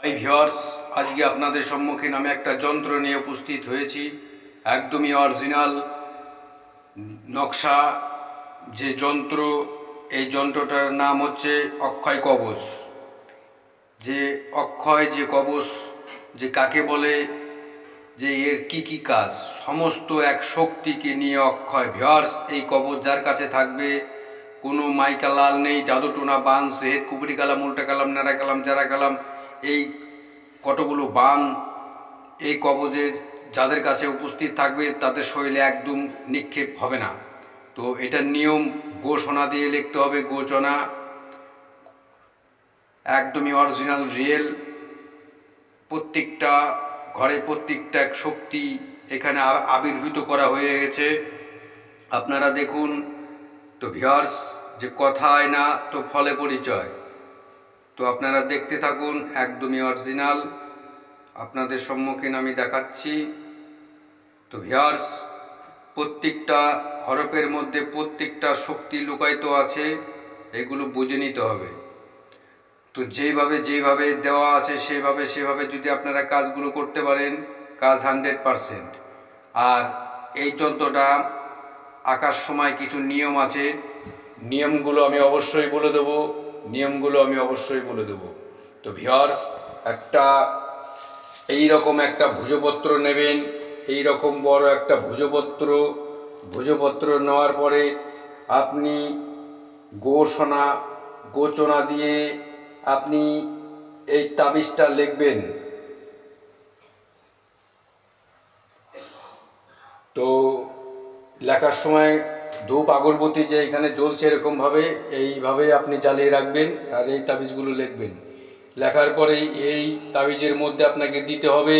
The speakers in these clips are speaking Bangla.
হাই ভিউয়ার্স, আজকে আপনাদের সম্মুখীন আমি একটা যন্ত্র নিয়ে উপস্থিত হয়েছি। একদমই অরিজিনাল নকশা যে যন্ত্র, এই যন্ত্রটার নাম হচ্ছে অক্ষয় কবচ। যে অক্ষয় যে কবচ যে কাকে বলে, যে এর কি কাজ, সমস্ত এক শক্তিকে নিয়ে অক্ষয়। ভিউয়ার্স, এই কবচ যার কাছে থাকবে, কোনো মাইকা লাল নেই, জাদুটোনা বান সেহেদ কুবরি কালাম উল্টা কালাম নাড়া কালাম যারা কালাম, এই কতগুলো বান এই কবজের যাদের কাছে উপস্থিত থাকবে তাদের শরীরে একদম নিক্ষেপ হবে না। তো এটার নিয়ম গোসোনা দিয়ে লিখতে হবে। গোচনা একদমই অরিজিনাল রিয়েল। প্রত্যেকটা ঘরে প্রত্যেকটা এক শক্তি এখানে আবির্ভূত করা হয়ে গেছে। আপনারা দেখুন তো ভিউয়ার্স, যে কথায় না তো ফলে পরিচয়। তো আপনারা দেখতে থাকুন, একদমই অরিজিনাল আপনাদের সম্মুখীন আমি দেখাচ্ছি। তো ভিউয়ার্স, প্রত্যেকটা হরফের মধ্যে প্রত্যেকটা শক্তি লুকায়িত আছে, এগুলো বুঝে নিতে হবে। তো যেভাবে দেওয়া আছে সেভাবে যদি আপনারা কাজগুলো করতে পারেন, কাজ 100%। আর এই যন্ত্রটা আঁকার সময় কিছু নিয়ম আছে, নিয়মগুলো আমি অবশ্যই বলে দেবো। তো ভিউয়ার্স, এইরকম একটা ভুজপত্র নেবেন, এই রকম বড় একটা ভুজপত্র নেওয়ার পরে আপনি গোচনা দিয়ে আপনি এই তাবিজটা লিখবেন। তো লেখার সময় ধূপ আগরবতী যে এখানে জ্বলছে এরকমভাবে এইভাবে আপনি জ্বালিয়ে রাখবেন আর এই তাবিজগুলো লিখবেন। লেখার পরে এই তাবিজের মধ্যে আপনাকে দিতে হবে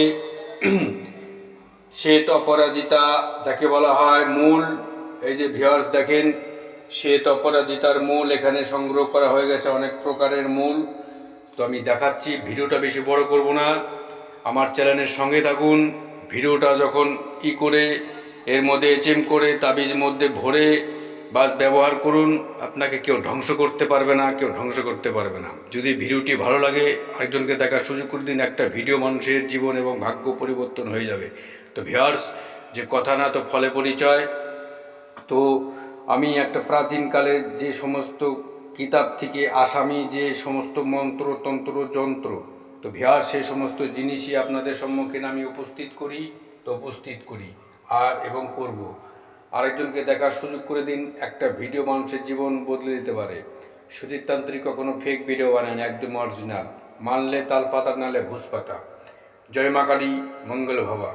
শ্বেত অপরাজিতা, যাকে বলা হয় মূল। এই যে ভিউয়ার্স দেখেন, শ্বেত অপরাজিতার মূল এখানে সংগ্রহ করা হয়ে গেছে, অনেক প্রকারের মূল। তো আমি দেখাচ্ছি, ভিডিওটা বেশি বড় করব না, আমার চ্যানেলের সঙ্গে থাকুন। ভিডিওটা যখন করে এর মধ্যে এচএম করে তাবিজ মধ্যে ভরে বাস ব্যবহার করুন, আপনাকে কেউ ধ্বংস করতে পারবে না। যদি ভিডিওটি ভালো লাগে আরেকজনকে দেখার সুযোগ করে দিন। একটা ভিডিও মানুষের জীবন এবং ভাগ্য পরিবর্তন হয়ে যাবে। তো ভিউয়ার্স, যে কথা না তো ফলে পরিচয়। তো আমি একটা প্রাচীনকালের যে সমস্ত কিতাব থেকে আসামি যে সমস্ত মন্ত্র তন্ত্র যন্ত্র, তো ভিউয়ার্স সেই সমস্ত জিনিসই আপনাদের সম্মুখীন আমি উপস্থিত করি আর এবং করব। আরেকজনকে দেখার সুযোগ করে দিন। একটা ভিডিও মানুষের জীবন বদলে দিতে পারে। সুধীর তান্ত্রিক কখনো ফেক ভিডিও বানায় না, একদম অরিজিনাল। মানলে তাল পাতা, নালে ঘুষ পাতা। জয় মা কালী, মঙ্গল ভবা।